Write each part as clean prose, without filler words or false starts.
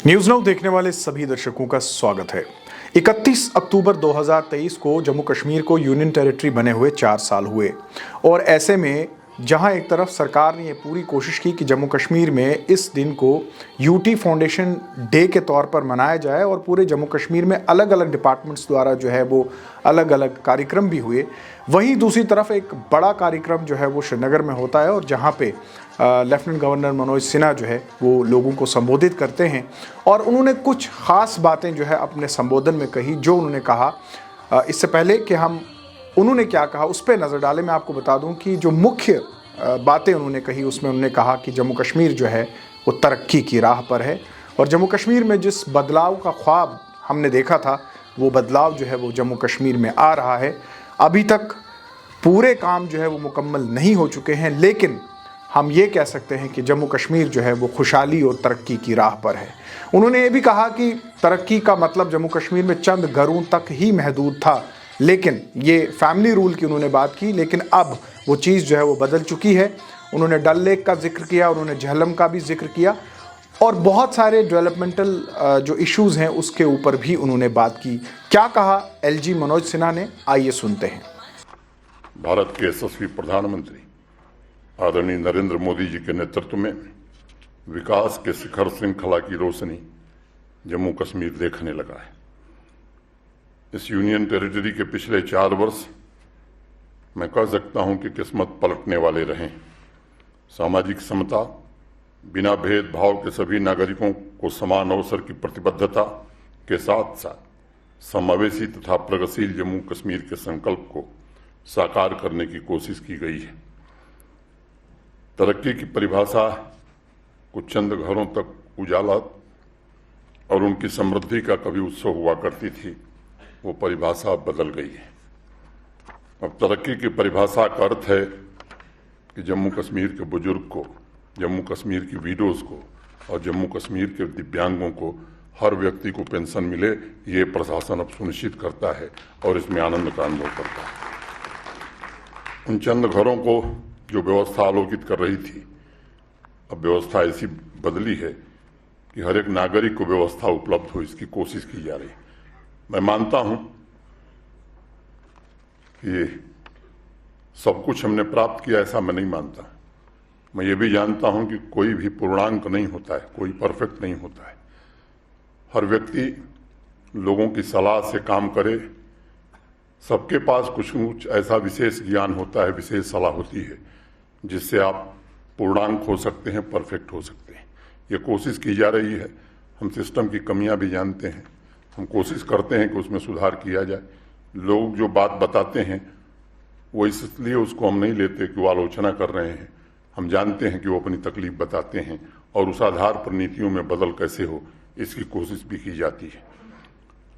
News now देखने वाले सभी दर्शकों का स्वागत है। 31 अक्टूबर 2023 को जम्मू कश्मीर को यूनियन टेरिटरी बने हुए 4 साल हुए और ऐसे में जहां एक तरफ सरकार ने ये पूरी कोशिश की कि जम्मू कश्मीर में इस दिन को यूटी फाउंडेशन डे के तौर पर मनाया जाए और पूरे जम्मू कश्मीर में अलग अलग डिपार्टमेंट्स द्वारा जो है वो अलग अलग कार्यक्रम भी हुए, वहीं दूसरी तरफ एक बड़ा कार्यक्रम जो है वो श्रीनगर में होता है और जहां पे लेफ्टिनेंट गवर्नर मनोज सिन्हा जो है वो लोगों को संबोधित करते हैं और उन्होंने कुछ ख़ास बातें जो है अपने संबोधन में कही। जो उन्होंने कहा, इससे पहले कि हम उन्होंने क्या कहा उस पर नज़र डालें, मैं आपको बता दूं कि जो मुख्य बातें उन्होंने कही उसमें उन्होंने कहा कि जम्मू कश्मीर जो है वो तरक्की की राह पर है और जम्मू कश्मीर में जिस बदलाव का ख्वाब हमने देखा था वो बदलाव जो है वो जम्मू कश्मीर में आ रहा है। अभी तक पूरे काम जो है वो मुकम्मल नहीं हो चुके हैं, लेकिन हम ये कह सकते हैं कि जम्मू कश्मीर जो है वो खुशहाली और तरक्की की राह पर है। उन्होंने ये भी कहा कि तरक्की का मतलब जम्मू कश्मीर में चंद घरों तक ही महदूद था, लेकिन ये फैमिली रूल की उन्होंने बात की, लेकिन अब वो चीज़ जो है वो बदल चुकी है। उन्होंने डल लेक का जिक्र किया, उन्होंने झेलम का भी जिक्र किया और बहुत सारे डेवलपमेंटल जो इश्यूज़ हैं उसके ऊपर भी उन्होंने बात की। क्या कहा एलजी मनोज सिन्हा ने, आइए सुनते हैं। भारत के यशस्वी प्रधानमंत्री आदरणीय नरेंद्र मोदी जी के नेतृत्व में विकास के शिखर श्रृंखला की रोशनी जम्मू कश्मीर देखने लगा है। इस यूनियन टेरिटरी के पिछले 4 वर्ष मैं कह सकता हूं कि किस्मत पलटने वाले रहे। सामाजिक समता, बिना भेदभाव के सभी नागरिकों को समान अवसर की प्रतिबद्धता के साथ साथ समावेशी तथा प्रगतिशील जम्मू कश्मीर के संकल्प को साकार करने की कोशिश की गई है। तरक्की की परिभाषा को चंद घरों तक उजाला और उनकी समृद्धि का कभी उत्सव हुआ करती थी, वो परिभाषा बदल गई है। अब तरक्की की परिभाषा का अर्थ है कि जम्मू कश्मीर के बुजुर्ग को, जम्मू कश्मीर की विडोज को और जम्मू कश्मीर के दिव्यांगों को हर व्यक्ति को पेंशन मिले, ये प्रशासन अब सुनिश्चित करता है और इसमें आनंद का अनुभव करता है। उन चंद घरों को जो व्यवस्था आलोकित कर रही थी, अब व्यवस्था ऐसी बदली है कि हर एक नागरिक को व्यवस्था उपलब्ध हो, इसकी कोशिश की जा रही है। मैं मानता हूं कि सब कुछ हमने प्राप्त किया, ऐसा मैं नहीं मानता। मैं ये भी जानता हूं कि कोई भी पूर्णांक नहीं होता है, कोई परफेक्ट नहीं होता है। हर व्यक्ति लोगों की सलाह से काम करे। सबके पास कुछ ऐसा विशेष ज्ञान होता है, विशेष सलाह होती है जिससे आप पूर्णांक हो सकते हैं, परफेक्ट हो सकते हैं। ये कोशिश की जा रही है। हम सिस्टम की कमियां भी जानते हैं, हम कोशिश करते हैं कि उसमें सुधार किया जाए। लोग जो बात बताते हैं वो इसलिए उसको हम नहीं लेते कि वो आलोचना कर रहे हैं, हम जानते हैं कि वो अपनी तकलीफ बताते हैं और उस आधार पर नीतियों में बदल कैसे हो, इसकी कोशिश भी की जाती है।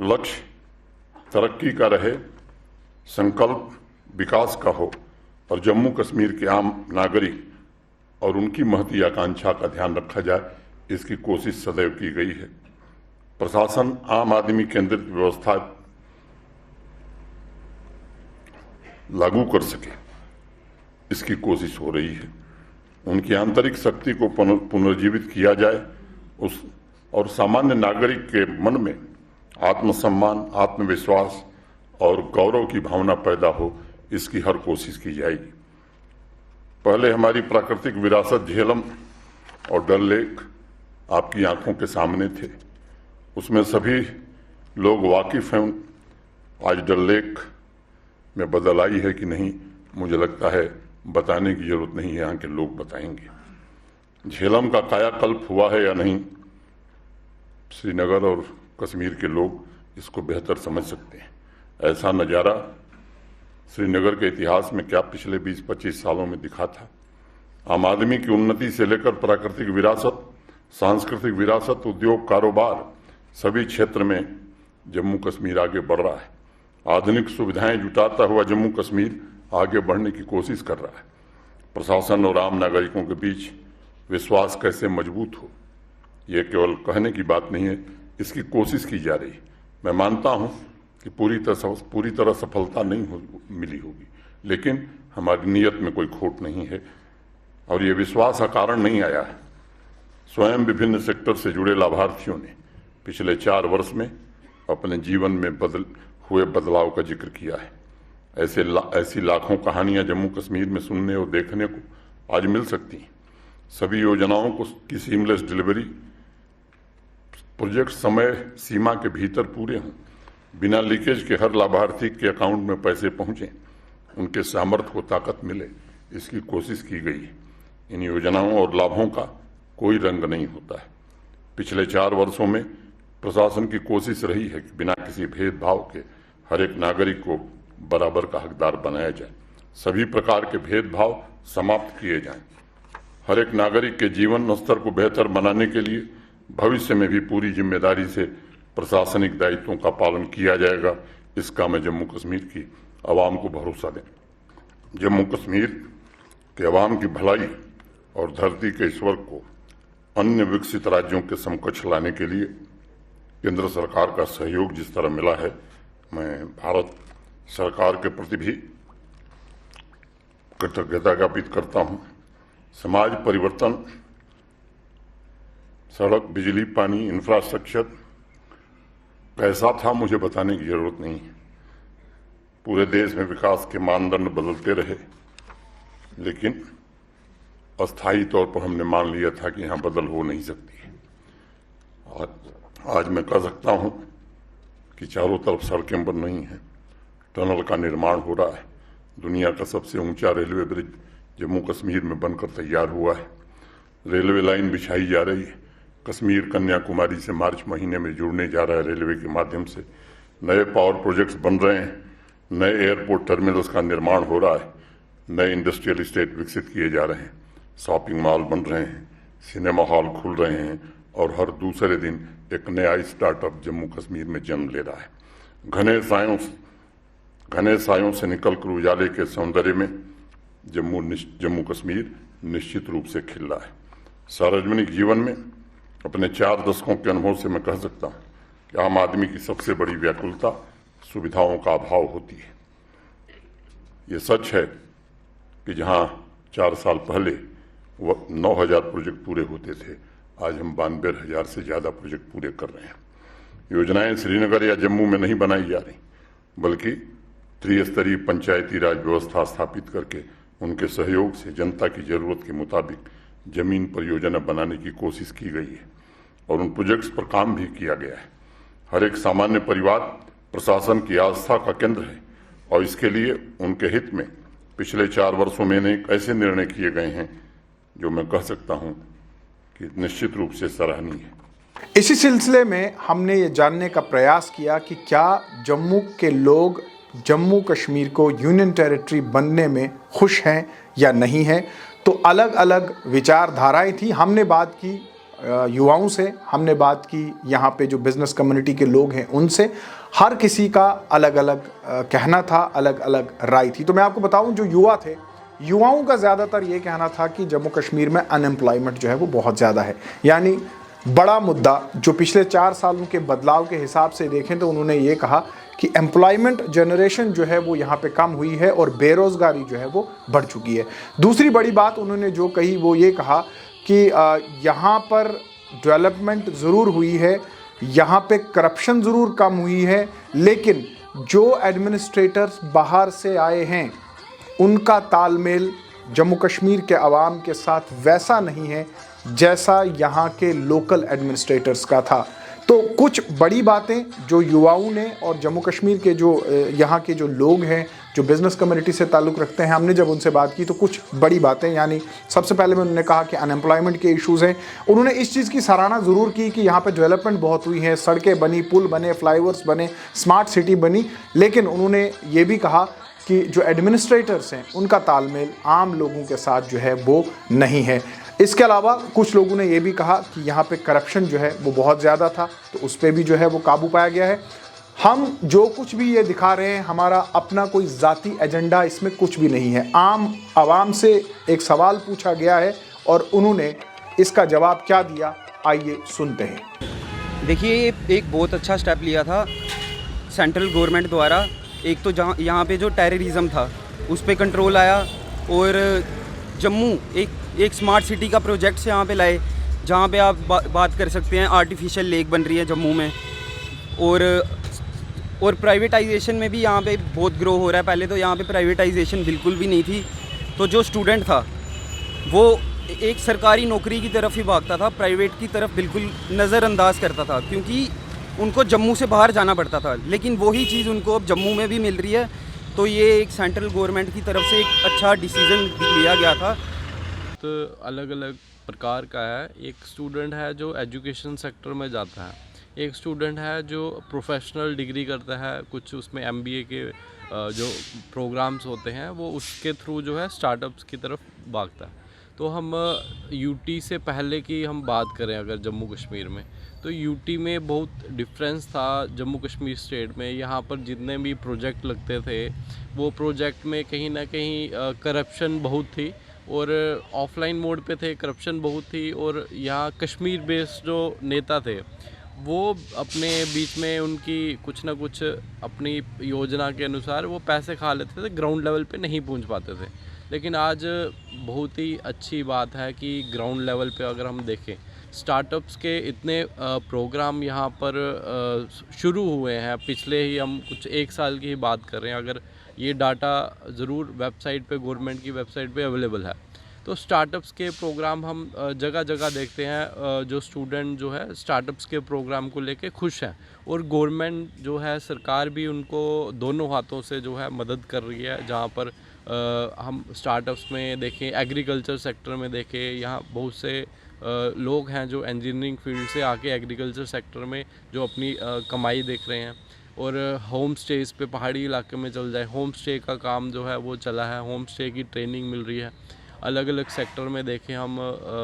लक्ष्य तरक्की का रहे, संकल्प विकास का हो और जम्मू कश्मीर के आम नागरिक और उनकी महती आकांक्षा का ध्यान रखा जाए, इसकी कोशिश सदैव की गई है। प्रशासन आम आदमी केंद्रित व्यवस्था लागू कर सके, इसकी कोशिश हो रही है। उनकी आंतरिक शक्ति को पुनर्जीवित किया जाए और सामान्य नागरिक के मन में आत्मसम्मान, आत्मविश्वास और गौरव की भावना पैदा हो, इसकी हर कोशिश की जाएगी। पहले हमारी प्राकृतिक विरासत झेलम और डल लेक आपकी आंखों के सामने थे, उसमें सभी लोग वाकिफ हैं। आज डल लेक में बदल आई है कि नहीं, मुझे लगता है बताने की जरूरत नहीं है, यहाँ के लोग बताएंगे। झेलम का कायाकल्प हुआ है या नहीं, श्रीनगर और कश्मीर के लोग इसको बेहतर समझ सकते हैं। ऐसा नज़ारा श्रीनगर के इतिहास में क्या पिछले 20-25 सालों में दिखा था। आम आदमी की उन्नति से लेकर प्राकृतिक विरासत, सांस्कृतिक विरासत, उद्योग, कारोबार, सभी क्षेत्र में जम्मू कश्मीर आगे बढ़ रहा है। आधुनिक सुविधाएं जुटाता हुआ जम्मू कश्मीर आगे बढ़ने की कोशिश कर रहा है। प्रशासन और आम नागरिकों के बीच विश्वास कैसे मजबूत हो, ये केवल कहने की बात नहीं है, इसकी कोशिश की जा रही है। मैं मानता हूं कि पूरी तरह सफलता नहीं मिली होगी, लेकिन हमारी नीयत में कोई खोट नहीं है और ये विश्वास का कारण नहीं आया है। स्वयं विभिन्न सेक्टर से जुड़े लाभार्थियों ने पिछले 4 वर्ष में अपने जीवन में हुए बदलाव का जिक्र किया है। ऐसी लाखों कहानियां जम्मू कश्मीर में सुनने और देखने को आज मिल सकती हैं। सभी योजनाओं की सीमलेस डिलीवरी, प्रोजेक्ट समय सीमा के भीतर पूरे हों, बिना लीकेज के हर लाभार्थी के अकाउंट में पैसे पहुंचे, उनके सामर्थ्य को ताकत मिले, इसकी कोशिश की गई है। इन योजनाओं और लाभों का कोई रंग नहीं होता है। पिछले 4 वर्षों में प्रशासन की कोशिश रही है कि बिना किसी भेदभाव के हर एक नागरिक को बराबर का हकदार बनाया जाए, सभी प्रकार के भेदभाव समाप्त किए जाएं। हर एक नागरिक के जीवन स्तर को बेहतर बनाने के लिए भविष्य में भी पूरी जिम्मेदारी से प्रशासनिक दायित्वों का पालन किया जाएगा, इसका मैं जम्मू कश्मीर की आवाम को भरोसा दें। जम्मू कश्मीर के आवाम की भलाई और धरती के ईश्वर को अन्य विकसित राज्यों के समकक्ष लाने के लिए केंद्र सरकार का सहयोग जिस तरह मिला है, मैं भारत सरकार के प्रति भी कृतज्ञता ज्ञापित करता हूं। समाज परिवर्तन, सड़क, बिजली, पानी, इंफ्रास्ट्रक्चर कैसा था मुझे बताने की जरूरत नहीं है। पूरे देश में विकास के मानदंड बदलते रहे, लेकिन अस्थायी तौर पर हमने मान लिया था कि यहां बदल हो नहीं सकती। आज मैं कह सकता हूं कि चारों तरफ सड़कें बन रही हैं, टनल का निर्माण हो रहा है, दुनिया का सबसे ऊंचा रेलवे ब्रिज जम्मू कश्मीर में बनकर तैयार हुआ है, रेलवे लाइन बिछाई जा रही है, कश्मीर कन्याकुमारी से मार्च महीने में जुड़ने जा रहा है रेलवे के माध्यम से, नए पावर प्रोजेक्ट्स बन रहे हैं, नए एयरपोर्ट टर्मिनल्स का निर्माण हो रहा है, नए इंडस्ट्रियल इस्टेट विकसित किए जा रहे हैं, शॉपिंग मॉल बन रहे हैं, सिनेमा हॉल खुल रहे हैं और हर दूसरे दिन एक नया स्टार्टअप जम्मू कश्मीर में जन्म ले रहा है। घने सायों से निकलकर उजाले के सौंदर्य में जम्मू कश्मीर निश्चित रूप से खिल रहा है। सार्वजनिक जीवन में अपने 4 दशकों के अनुभव से मैं कह सकता हूं कि आम आदमी की सबसे बड़ी व्याकुलता सुविधाओं का अभाव होती है। ये सच है कि जहां 4 साल पहले 9,000 प्रोजेक्ट पूरे होते थे, आज हम 92,000 से ज्यादा प्रोजेक्ट पूरे कर रहे हैं। योजनाएं श्रीनगर या जम्मू में नहीं बनाई जा रही, बल्कि त्रिस्तरीय पंचायती राज व्यवस्था स्थापित करके उनके सहयोग से जनता की जरूरत के मुताबिक जमीन पर योजना बनाने की कोशिश की गई है और उन प्रोजेक्ट्स पर काम भी किया गया है। हर एक सामान्य परिवार प्रशासन की आस्था का केंद्र है और इसके लिए उनके हित में पिछले 4 वर्षों में ऐसे निर्णय किए गए हैं जो मैं कह सकता हूं कि निश्चित रूप से सराहनीय है। इसी सिलसिले में हमने ये जानने का प्रयास किया कि क्या जम्मू के लोग जम्मू कश्मीर को यूनियन टेरिटरी बनने में खुश हैं या नहीं हैं। तो अलग अलग विचारधाराएं थी। हमने बात की युवाओं से, हमने बात की यहाँ पे जो बिजनेस कम्युनिटी के लोग हैं उनसे। हर किसी का अलग अलग कहना था, अलग अलग राय थी। तो मैं आपको बताऊं, जो युवा थे, युवाओं का ज़्यादातर ये कहना था कि जम्मू कश्मीर में अनएम्प्लॉयमेंट जो है वो बहुत ज़्यादा है। यानी बड़ा मुद्दा जो पिछले 4 सालों के बदलाव के हिसाब से देखें तो उन्होंने ये कहा कि एम्प्लॉयमेंट जनरेशन जो है वो यहाँ पे कम हुई है और बेरोज़गारी जो है वो बढ़ चुकी है। दूसरी बड़ी बात उन्होंने जो कही वो ये कहा कि यहाँ पर डेवलपमेंट ज़रूर हुई है, यहाँ पे करप्शन ज़रूर कम हुई है, लेकिन जो एडमिनिस्ट्रेटर्स बाहर से आए हैं उनका तालमेल जम्मू कश्मीर के अवाम के साथ वैसा नहीं है जैसा यहाँ के लोकल एडमिनिस्ट्रेटर्स का था। तो कुछ बड़ी बातें जो युवाओं ने और जम्मू कश्मीर के जो यहाँ के जो लोग हैं जो बिज़नेस कम्युनिटी से ताल्लुक़ रखते हैं, हमने जब उनसे बात की तो कुछ बड़ी बातें, यानी सबसे पहले में उन्होंने कहा कि अनएम्प्लॉयमेंट के इश्यूज़ हैं। उन्होंने इस चीज़ की सराहना ज़रूर की कि यहाँ पे डेवलपमेंट बहुत हुई है, सड़कें बनी, पुल बने, फ्लाईओवर्स बने, स्मार्ट सिटी बनी, लेकिन उन्होंने ये भी कहा कि जो एडमिनिस्ट्रेटर्स हैं उनका तालमेल आम लोगों के साथ जो है वो नहीं है। इसके अलावा कुछ लोगों ने ये भी कहा कि यहाँ पे करप्शन जो है वो बहुत ज़्यादा था, तो उस पर भी जो है वो काबू पाया गया है। हम जो कुछ भी ये दिखा रहे हैं, हमारा अपना कोई ज़ाती एजेंडा इसमें कुछ भी नहीं है। आम आवाम से एक सवाल पूछा गया है और उन्होंने इसका जवाब क्या दिया, आइए सुनते हैं। देखिए, ये एक बहुत अच्छा स्टेप लिया था सेंट्रल गवर्नमेंट द्वारा। एक तो जहाँ यहाँ पे जो टेररिज्म था उस पर कंट्रोल आया और जम्मू एक स्मार्ट सिटी का प्रोजेक्ट से यहाँ पे लाए, जहाँ पे आप बात कर सकते हैं आर्टिफिशियल लेक बन रही है जम्मू में। और प्राइवेटाइजेशन में भी यहाँ पे बहुत ग्रो हो रहा है। पहले तो यहाँ पे प्राइवेटाइजेशन बिल्कुल भी नहीं थी, तो जो स्टूडेंट था वो एक सरकारी नौकरी की तरफ ही भागता था, प्राइवेट की तरफ बिल्कुल नज़रअंदाज करता था, क्योंकि उनको जम्मू से बाहर जाना पड़ता था। लेकिन वही चीज़ उनको अब जम्मू में भी मिल रही है, तो ये एक सेंट्रल गवर्नमेंट की तरफ से एक अच्छा डिसीज़न लिया गया था। तो अलग अलग प्रकार का है। एक स्टूडेंट है जो एजुकेशन सेक्टर में जाता है, एक स्टूडेंट है जो प्रोफेशनल डिग्री करता है, कुछ उसमें MBA के जो प्रोग्राम्स होते हैं वो उसके थ्रू जो है स्टार्टअप्स की तरफ भागता है। तो हम यूटी से पहले की हम बात करें अगर जम्मू कश्मीर में, तो यूटी में बहुत डिफरेंस था जम्मू कश्मीर स्टेट में। यहाँ पर जितने भी प्रोजेक्ट लगते थे वो प्रोजेक्ट में कहीं ना कहीं करप्शन बहुत थी, और ऑफलाइन मोड पे थे, करप्शन बहुत थी। और यहाँ कश्मीर बेस्ड जो नेता थे वो अपने बीच में उनकी कुछ ना कुछ अपनी योजना के अनुसार वो पैसे खा लेते थे, ग्राउंड लेवल पे नहीं पहुँच पाते थे। लेकिन आज बहुत ही अच्छी बात है कि ग्राउंड लेवल पे अगर हम देखें, स्टार्टअप्स के इतने प्रोग्राम यहाँ पर शुरू हुए हैं। पिछले ही हम कुछ 1 साल की ही बात कर रहे हैं, अगर ये डाटा ज़रूर वेबसाइट पे, गवर्नमेंट की वेबसाइट पे अवेलेबल है। तो स्टार्टअप्स के प्रोग्राम हम जगह जगह देखते हैं। जो स्टूडेंट जो है स्टार्टअप्स के प्रोग्राम को लेके खुश हैं, और गवर्नमेंट जो है सरकार भी उनको दोनों हाथों से जो है मदद कर रही है। जहाँ पर हम स्टार्टअप्स में देखें, एग्रीकल्चर सेक्टर में देखें, यहाँ बहुत से लोग हैं जो इंजीनियरिंग फील्ड से आके एग्रीकल्चर सेक्टर में जो अपनी कमाई देख रहे हैं। और होम स्टेज पे पहाड़ी इलाके में चल जाए, होम स्टे का काम जो है वो चला है, होम स्टे की ट्रेनिंग मिल रही है। अलग अलग सेक्टर में देखें हम,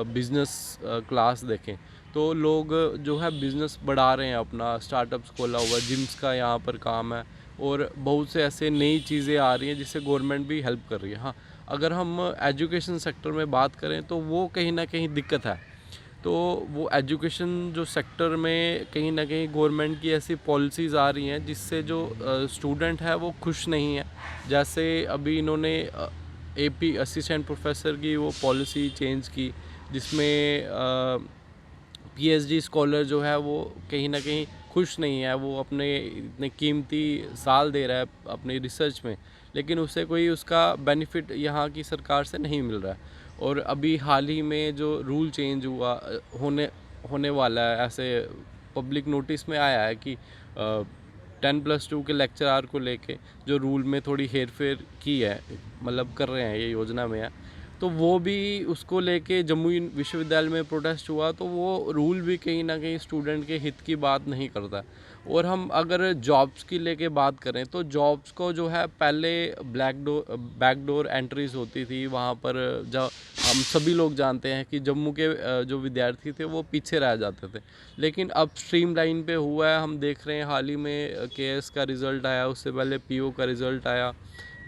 बिज़नेस क्लास देखें तो लोग जो है बिज़नेस बढ़ा रहे हैं, अपना स्टार्टअप्स खोला हुआ, जिम्स का यहाँ पर काम है, और बहुत से ऐसे नई चीज़ें आ रही हैं जिससे गवर्नमेंट भी हेल्प कर रही है। हाँ, अगर हम एजुकेशन सेक्टर में बात करें तो वो कहीं ना कहीं दिक्कत है। तो वो एजुकेशन जो सेक्टर में कहीं ना कहीं गवर्नमेंट की ऐसी पॉलिसीज़ आ रही हैं जिससे जो स्टूडेंट है वो खुश नहीं है। जैसे अभी इन्होंने AP असिस्टेंट प्रोफेसर की वो पॉलिसी चेंज की, जिसमें PhD स्कॉलर जो है वो कहीं ना कहीं खुश नहीं है। वो अपने इतने कीमती साल दे रहा है अपनी रिसर्च में, लेकिन उसे कोई उसका बेनिफिट यहाँ की सरकार से नहीं मिल रहा है। और अभी हाल ही में जो रूल चेंज हुआ होने वाला है, ऐसे पब्लिक नोटिस में आया है कि 10+2 के लेक्चरार को लेके जो रूल में थोड़ी हेरफेर की है, मतलब कर रहे हैं, ये योजना में है, तो वो भी उसको लेके जम्मू विश्वविद्यालय में प्रोटेस्ट हुआ। तो वो रूल भी कहीं ना कहीं स्टूडेंट के हित की बात नहीं करता। और हम अगर जॉब्स की लेके बात करें तो जॉब्स को जो है पहले बैकडोर एंट्रीज होती थी। वहाँ पर जब हम सभी लोग जानते हैं कि जम्मू के जो विद्यार्थी थे वो पीछे रह जाते थे, लेकिन अब स्ट्रीमलाइन पे हुआ है। हम देख रहे हैं हाल ही में KS का रिज़ल्ट आया, उससे पहले PO का रिज़ल्ट आया,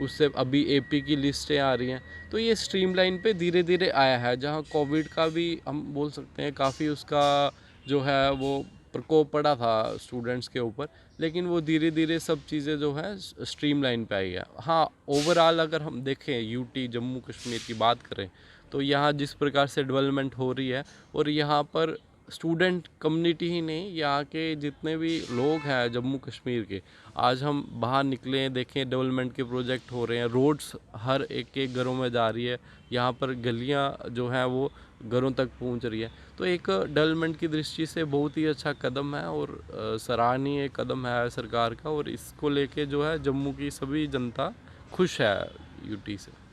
उससे अभी AP की लिस्टें आ रही हैं। तो ये स्ट्रीमलाइन पे धीरे धीरे आया है। जहाँ कोविड का भी हम बोल सकते हैं काफ़ी उसका जो है वो प्रकोप पड़ा था स्टूडेंट्स के ऊपर, लेकिन वो धीरे धीरे सब चीज़ें जो है स्ट्रीमलाइन पे आई है। हाँ, ओवरऑल अगर हम देखें यूटी जम्मू कश्मीर की बात करें तो यहाँ जिस प्रकार से डेवलपमेंट हो रही है, और यहाँ पर स्टूडेंट कम्युनिटी ही नहीं, यहाँ के जितने भी लोग हैं जम्मू कश्मीर के, आज हम बाहर निकले देखें डेवलपमेंट के प्रोजेक्ट हो रहे हैं, रोड्स हर एक एक घरों में जा रही है, यहाँ पर गलियाँ जो हैं वो घरों तक पहुँच रही है। तो एक डेवलपमेंट की दृष्टि से बहुत ही अच्छा कदम है और सराहनीय कदम है सरकार का, और इसको लेके जो है जम्मू की सभी जनता खुश है यूटी से।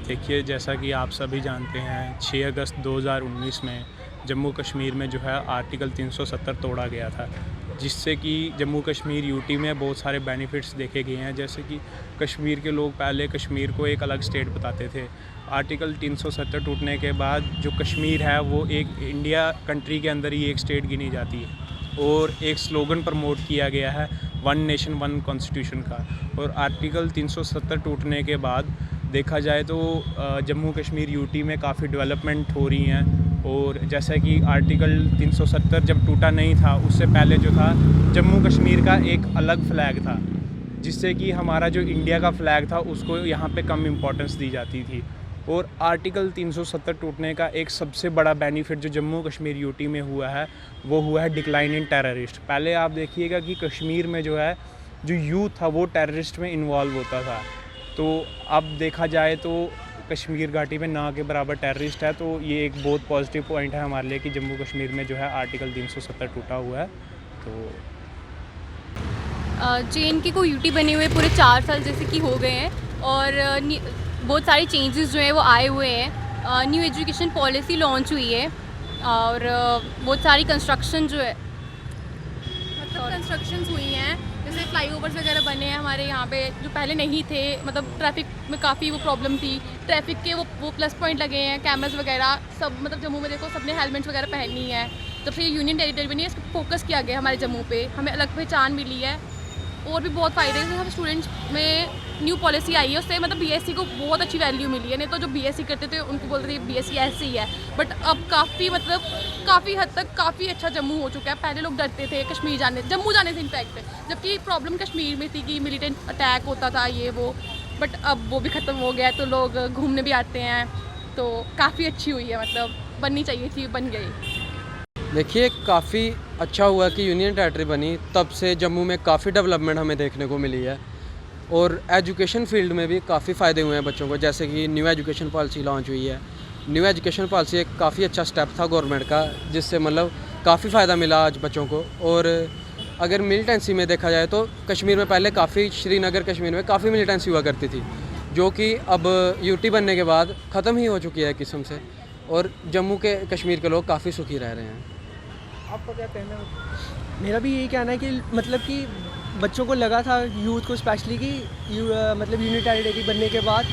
देखिए, जैसा कि आप सभी जानते हैं 6 अगस्त 2019 में जम्मू कश्मीर में जो है आर्टिकल 370 तोड़ा गया था, जिससे कि जम्मू कश्मीर यूटी में बहुत सारे बेनिफिट्स देखे गए हैं। जैसे कि कश्मीर के लोग पहले कश्मीर को एक अलग स्टेट बताते थे। आर्टिकल 370 टूटने के बाद जो कश्मीर है वो एक इंडिया कंट्री के अंदर ही एक स्टेट गिनी जाती है, और एक स्लोगन प्रमोट किया गया है 1 नेशन 1 कॉन्स्टिट्यूशन का। और आर्टिकल 370 टूटने के बाद देखा जाए तो जम्मू कश्मीर यूटी में काफ़ी डेवलपमेंट हो रही हैं। और जैसा कि आर्टिकल 370 जब टूटा नहीं था, उससे पहले जो था जम्मू कश्मीर का एक अलग फ़्लैग था, जिससे कि हमारा जो इंडिया का फ़्लैग था उसको यहाँ पे कम इम्पोर्टेंस दी जाती थी। और आर्टिकल 370 टूटने का एक सबसे बड़ा बेनिफिट जो जम्मू कश्मीर यूटी में हुआ है वो हुआ है डिक्लाइन इन टेररिस्ट। पहले आप देखिएगा कि कश्मीर में जो है जो यूथ था वो टेररिस्ट में इन्वॉल्व होता था, तो अब देखा जाए तो कश्मीर घाटी में ना के बराबर टेररिस्ट है। तो ये एक बहुत पॉजिटिव पॉइंट है हमारे लिए कि जम्मू कश्मीर में जो है आर्टिकल 370 टूटा हुआ है। तो JNK को यूटी बने हुए पूरे 4 साल जैसे कि हो गए हैं और बहुत सारे चेंजेस जो हैं वो आए हुए हैं। न्यू एजुकेशन पॉलिसी लॉन्च हुई है और बहुत सारी कंस्ट्रक्शन जो है मतलब कंस्ट्रक्शंस हुई हैं, जैसे फ्लाईओवर्स वगैरह बने हैं हमारे यहाँ पे जो पहले नहीं थे। मतलब ट्रैफिक में काफ़ी वो प्रॉब्लम थी, ट्रैफिक के वो प्लस पॉइंट लगे हैं, कैमरास वगैरह सब। मतलब जम्मू में देखो सबने हेलमेट्स वगैरह पहननी है। जब से ये यूनियन टेरिटरी बनी है इस पर फोकस किया गया हमारे जम्मू पे, हमें अलग पहचान मिली है और भी बहुत फ़ायदे हैं। हम स्टूडेंट्स में न्यू पॉलिसी आई है उससे मतलब BSc को बहुत अच्छी वैल्यू मिली है। नहीं तो जो BSc करते थे उनको बोलते थे BSc ऐसे ही है, बट अब काफ़ी हद तक काफ़ी अच्छा जम्मू हो चुका है। पहले लोग डरते थे कश्मीर जाने, जम्मू जाने से इनफैक्ट, जबकि प्रॉब्लम कश्मीर में थी कि मिलिटेंट अटैक होता था ये वो, बट अब वो भी ख़त्म हो गया है तो लोग घूमने भी आते हैं। तो काफ़ी अच्छी हुई है, मतलब बननी चाहिए थी, बन गई। देखिए काफ़ी अच्छा हुआ कि यूनियन टेरिटरी बनी, तब से जम्मू में काफ़ी डेवलपमेंट हमें देखने को मिली है और एजुकेशन फील्ड में भी काफ़ी फ़ायदे हुए हैं बच्चों को। जैसे कि न्यू एजुकेशन पॉलिसी लॉन्च हुई है। न्यू एजुकेशन पॉलिसी एक काफ़ी अच्छा स्टेप था गवर्नमेंट का, जिससे मतलब काफ़ी फ़ायदा मिला आज बच्चों को। और अगर मिलिटेंसी में देखा जाए तो कश्मीर में पहले काफ़ी, श्रीनगर कश्मीर में काफ़ी मिलिटेंसी हुआ करती थी, जो कि अब यूटी बनने के बाद ख़त्म ही हो चुकी है किस्म से, और जम्मू के कश्मीर के लोग काफ़ी सुखी रह रहे हैं। आपका क्या कहना है? मेरा भी यही कहना है कि मतलब कि बच्चों को लगा था, यूथ को स्पेशली, कि मतलब यूनियन टेरिटरी बनने के बाद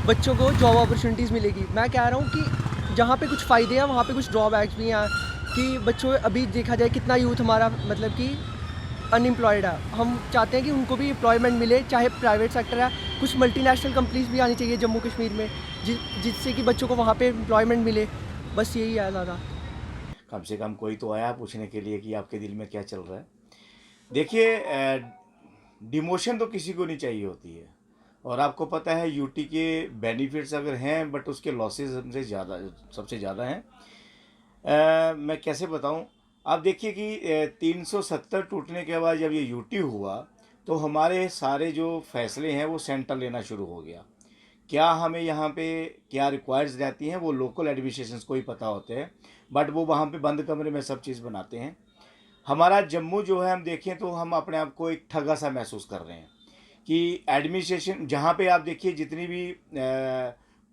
बच्चों को जॉब अपॉर्चुनिटीज़ मिलेगी। मैं कह रहा हूँ कि जहाँ पे कुछ फ़ायदे हैं वहाँ पे कुछ ड्रॉबैक्स भी हैं कि बच्चों, अभी देखा जाए कितना यूथ हमारा मतलब कि अनएम्प्लॉयड है। हम चाहते हैं कि उनको भी एम्प्लॉयमेंट मिले, चाहे प्राइवेट सेक्टर है। कुछ मल्टीनेशनल कंपनीज भी आनी चाहिए जम्मू कश्मीर में जिससे कि बच्चों को वहाँ पे एम्प्लॉयमेंट मिले। बस यही है ज़्यादा। कम से कम कोई तो आया पूछने के लिए कि आपके दिल में क्या चल रहा है। देखिए डिमोशन तो किसी को नहीं चाहिए होती है, और आपको पता है यूटी के बेनिफिट्स अगर हैं बट उसके लॉसेस सबसे ज़्यादा हैं। मैं कैसे बताऊं, आप देखिए कि 370 टूटने के बाद जब ये यूटी हुआ तो हमारे सारे जो फैसले हैं वो सेंटर लेना शुरू हो गया। क्या हमें यहाँ पे क्या रिक्वायर्स रहती हैं वो लोकल एडमिनिस्ट्रेशंस को ही पता होते हैं, बट वो वहाँ पे बंद कमरे में सब चीज़ बनाते हैं। हमारा जम्मू जो है, हम देखें तो हम अपने आप को एक ठगा सा महसूस कर रहे हैं कि एडमिनिस्ट्रेशन जहाँ पे आप देखिए जितनी भी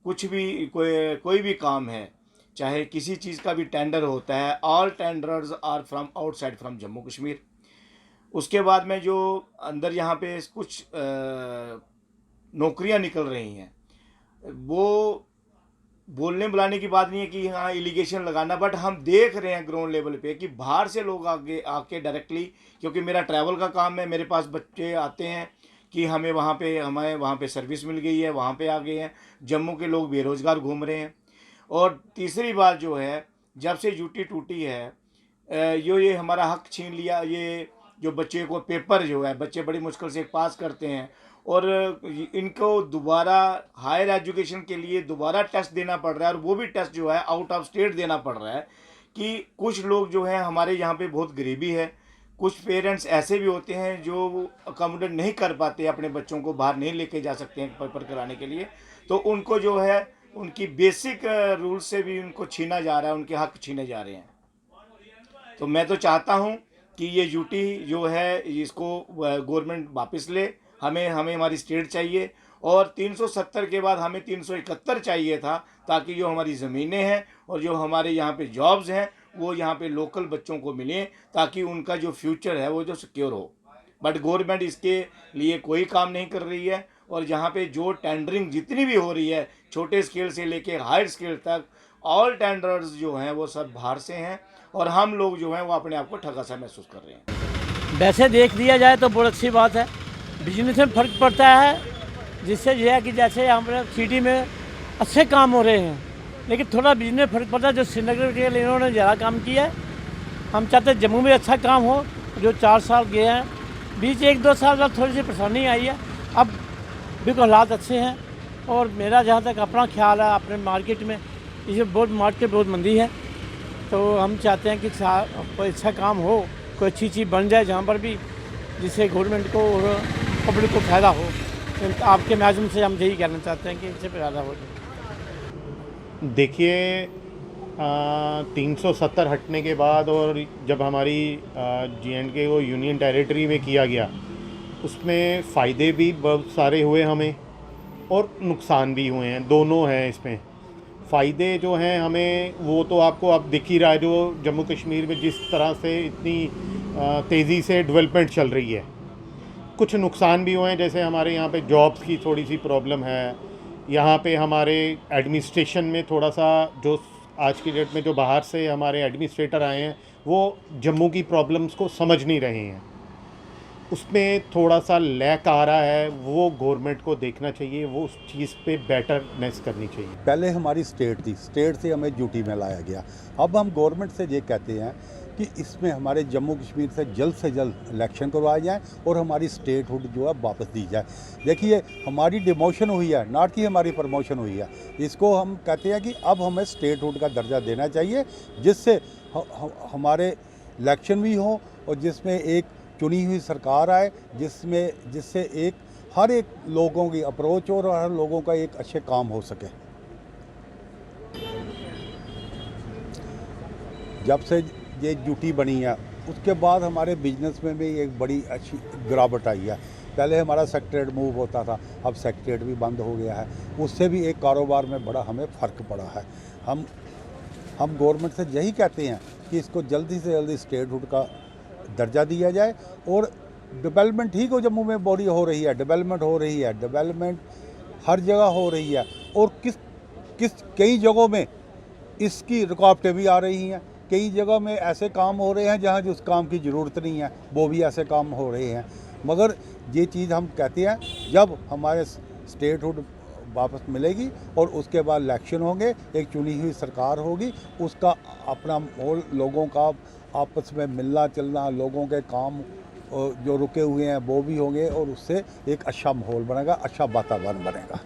कुछ भी कोई भी काम है, चाहे किसी चीज़ का भी टेंडर होता है, all tenders are from outside from Jammu Kashmir. उसके बाद में जो अंदर यहाँ पे कुछ नौकरियाँ निकल रही हैं, वो बोलने बुलाने की बात नहीं है कि हाँ इलिगेशन लगाना, बट हम देख रहे हैं ग्राउंड लेवल पे कि बाहर से लोग आके डायरेक्टली, क्योंकि मेरा ट्रैवल का काम है, मेरे पास बच्चे आते हैं कि हमें वहाँ पे सर्विस मिल गई है, वहाँ पे आ गए हैं। जम्मू के लोग बेरोज़गार घूम रहे हैं। और तीसरी बात जो है, जब से यूटी टूटी है ये हमारा हक छीन लिया। ये जो बच्चे को पेपर जो है, बच्चे बड़ी मुश्किल से पास करते हैं और इनको दोबारा हायर एजुकेशन के लिए दोबारा टेस्ट देना पड़ रहा है, और वो भी टेस्ट जो है आउट ऑफ स्टेट देना पड़ रहा है। कि कुछ लोग जो हैं, हमारे यहाँ पे बहुत गरीबी है, कुछ पेरेंट्स ऐसे भी होते हैं जो अकोमोडेट नहीं कर पाते, अपने बच्चों को बाहर नहीं लेके जा सकते हैं पेपर कराने के लिए, तो उनको जो है उनकी बेसिक रूल से भी उनको छीना जा रहा है, उनके हक छीने जा रहे हैं। तो मैं तो चाहता हूँ कि ये यूटी जो है इसको गवर्नमेंट वापस ले। हमें हमारी स्टेट चाहिए, और 370 के बाद हमें 371 चाहिए था, ताकि जो हमारी ज़मीनें हैं और जो हमारे यहाँ पे जॉब्स हैं वो यहाँ पे लोकल बच्चों को मिलें, ताकि उनका जो फ्यूचर है वो जो सिक्योर हो। बट गवर्नमेंट इसके लिए कोई काम नहीं कर रही है, और यहाँ पे जो टेंडरिंग जितनी भी हो रही है, छोटे स्केल से लेके हायर स्केल तक, ऑल टेंडर्स जो हैं वो सब बाहर से हैं, और हम लोग जो हैं वो अपने आप को ठगा सा महसूस कर रहे हैं। वैसे देख लिया जाए तो बहुत अच्छी बात है, बिजनेस में फ़र्क पड़ता है, जिससे यह है कि जैसे यहाँ पर सिटी में अच्छे काम हो रहे हैं, लेकिन थोड़ा बिजनेस में फ़र्क पड़ता है। जो श्रीनगर के लिए इन्होंने ज़्यादा काम किया है, हम चाहते हैं जम्मू में अच्छा काम हो। जो 4 साल गए हैं, बीच 1-2 साल बाद थोड़ी सी परेशानी आई है, अब बिल्कुल हालात अच्छे हैं। और मेरा जहाँ तक अपना ख्याल है, अपने मार्केट में इसे बहुत मार्केट बहुत मंदी है, तो हम चाहते हैं कि कोई अच्छा काम हो, कोई अच्छी चीज़ बन जाए जहाँ पर भी, जिससे गवर्नमेंट को और पब्लिक को फ़ायदा हो। तो आपके माध्यम से हम यही कहना चाहते हैं कि इससे फ़ायदा हो। देखिए 370 हटने के बाद और जब हमारी J&K को यूनियन टेरिटरी में किया गया, उसमें फ़ायदे भी बहुत सारे हुए हमें और नुकसान भी हुए हैं, दोनों हैं इसमें। फ़ायदे जो हैं हमें वो तो आपको अब दिख ही रहा है, जो जम्मू कश्मीर में जिस तरह से इतनी तेज़ी से डेवलपमेंट चल रही है। कुछ नुकसान भी हुए हैं, जैसे हमारे यहाँ पे जॉब्स की थोड़ी सी प्रॉब्लम है, यहाँ पे हमारे एडमिनिस्ट्रेशन में थोड़ा सा, जो आज की डेट में जो बाहर से हमारे एडमिनिस्ट्रेटर आए हैं वो जम्मू की प्रॉब्लम्स को समझ नहीं रहे हैं, उसमें थोड़ा सा लैक आ रहा है, वो गवर्नमेंट को देखना चाहिए, वो उस चीज़ पे बेटरनेस करनी चाहिए। पहले हमारी स्टेट थी, स्टेट से हमें यूटी में लाया गया। अब हम गवर्नमेंट से ये कहते हैं कि इसमें हमारे जम्मू कश्मीर से जल्द इलेक्शन करवाए जाएं और हमारी स्टेटहुड जो है वापस दी जाए। देखिए हमारी डिमोशन हुई है, नॉट कि हमारी प्रमोशन हुई है। इसको हम कहते हैं कि अब हमें स्टेटहुड का दर्जा देना चाहिए, जिससे हमारे इलेक्शन भी हो और जिसमें एक चुनी हुई सरकार आए, जिससे हर एक लोगों की अप्रोच और हर लोगों का एक अच्छे काम हो सके। जब से ये ड्यूटी बनी है उसके बाद हमारे बिजनेस में भी एक बड़ी अच्छी गिरावट आई है। पहले हमारा सेक्रेटरीट मूव होता था, अब सेक्रेटरीट भी बंद हो गया है, उससे भी एक कारोबार में बड़ा हमें फ़र्क पड़ा है। हम गवर्नमेंट से यही कहते हैं कि इसको जल्दी से जल्दी स्टेटहुड का दर्जा दिया जाए और डेवलपमेंट ठीक हो। जम्मू में बड़ी हो रही है, डेवलपमेंट हो रही है, डेवलपमेंट हर जगह हो रही है और कई जगहों में इसकी रुकावटें भी आ रही हैं। कई जगह में ऐसे काम हो रहे हैं जहाँ जिस काम की ज़रूरत नहीं है, वो भी ऐसे काम हो रहे हैं। मगर ये चीज़ हम कहते हैं जब हमारे स्टेटहुड वापस मिलेगी और उसके बाद इलेक्शन होंगे, एक चुनी हुई सरकार होगी, उसका अपना माहौल, लोगों का आपस में मिलना चलना, लोगों के काम जो रुके हुए हैं वो भी होंगे और उससे एक अच्छा माहौल बनेगा, अच्छा वातावरण बनेगा।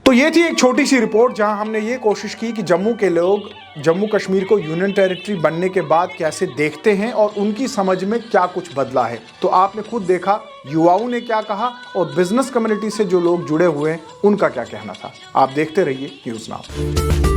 तो ये थी एक छोटी सी रिपोर्ट जहां हमने ये कोशिश की कि जम्मू के लोग जम्मू कश्मीर को यूनियन टेरिटरी बनने के बाद कैसे देखते हैं और उनकी समझ में क्या कुछ बदला है। तो आपने खुद देखा युवाओं ने क्या कहा और बिजनेस कम्युनिटी से जो लोग जुड़े हुए हैं उनका क्या कहना था। आप देखते रहिए न्यूज़ नाउ।